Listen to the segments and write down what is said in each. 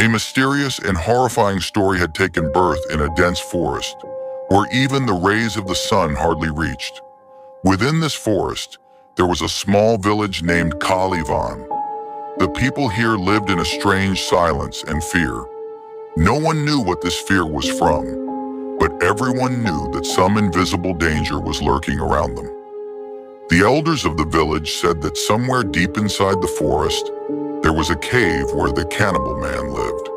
A mysterious and horrifying story had taken birth in a dense forest, where even the rays of the sun hardly reached. Within this forest, there was a small village named CANNIBAL. The people here lived in a strange silence and fear. No one knew what this fear was from, but everyone knew that some invisible danger was lurking around them. The elders of the village said that somewhere deep inside the forest, there was a cave where the cannibal man lived.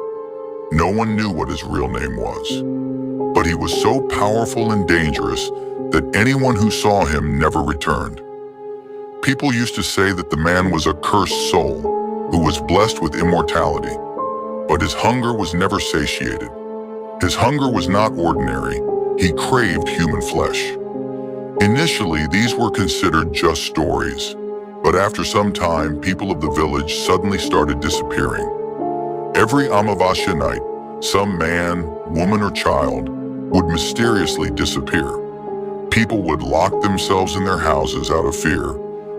No one knew what his real name was, but he was so powerful and dangerous that anyone who saw him never returned. People used to say that the man was a cursed soul who was blessed with immortality, but his hunger was never satiated. His hunger was not ordinary. He craved human flesh. Initially, these were considered just stories, but after some time, people of the village suddenly started disappearing. Every Amavasya night, some man, woman, or child would mysteriously disappear. People would lock themselves in their houses out of fear,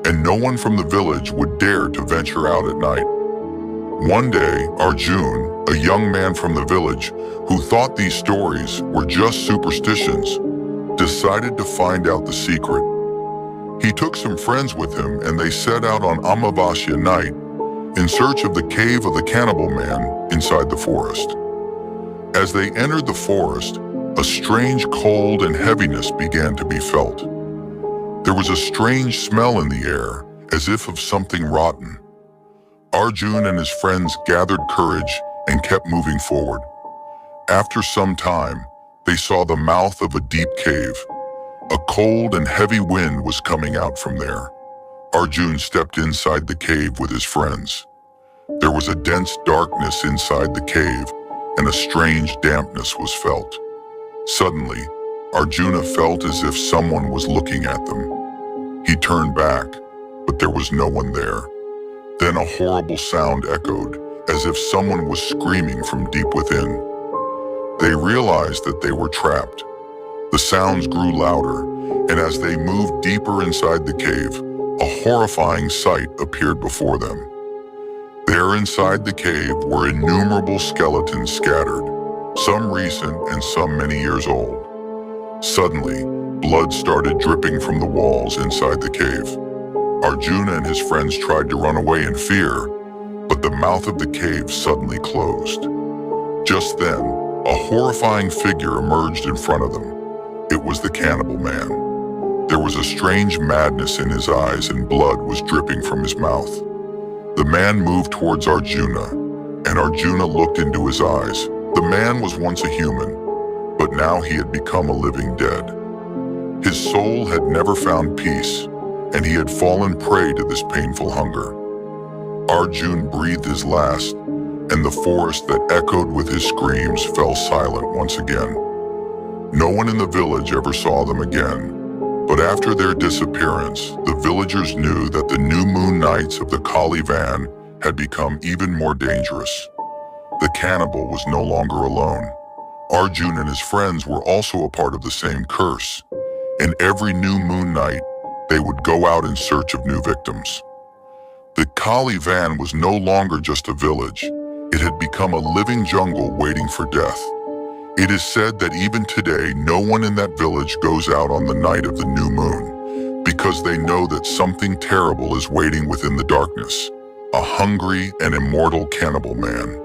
and no one from the village would dare to venture out at night. One day, Arjun, a young man from the village who thought these stories were just superstitions, decided to find out the secret. He took some friends with him and they set out on Amavasya night in search of the cave of the cannibal man inside the forest. As they entered the forest, a strange cold and heaviness began to be felt. There was a strange smell in the air, as if of something rotten. Arjun and his friends gathered courage and kept moving forward. After some time, they saw the mouth of a deep cave. A cold and heavy wind was coming out from there. Arjun stepped inside the cave with his friends. There was a dense darkness inside the cave, and a strange dampness was felt. Suddenly, Arjuna felt as if someone was looking at them. He turned back, but there was no one there. Then a horrible sound echoed, as if someone was screaming from deep within. They realized that they were trapped. The sounds grew louder, and as they moved deeper inside the cave, a horrifying sight appeared before them. There inside the cave were innumerable skeletons scattered, some recent and some many years old. Suddenly, blood started dripping from the walls inside the cave. Arjuna and his friends tried to run away in fear, but the mouth of the cave suddenly closed. Just then, a horrifying figure emerged in front of them. It was the cannibal man. There was a strange madness in his eyes and blood was dripping from his mouth. The man moved towards Arjuna, and Arjuna looked into his eyes. The man was once a human, but now he had become a living dead. His soul had never found peace, and he had fallen prey to this painful hunger. Arjun breathed his last, and the forest that echoed with his screams fell silent once again. No one in the village ever saw them again, but after their disappearance, the villagers knew that the new moon nights of the Kali Van had become even more dangerous. The cannibal was no longer alone. Arjun and his friends were also a part of the same curse, and every new moon night, they would go out in search of new victims. The Kali Van was no longer just a village. It had become a living jungle waiting for death. It is said that even today, no one in that village goes out on the night of the new moon because they know that something terrible is waiting within the darkness, a hungry and immortal cannibal man.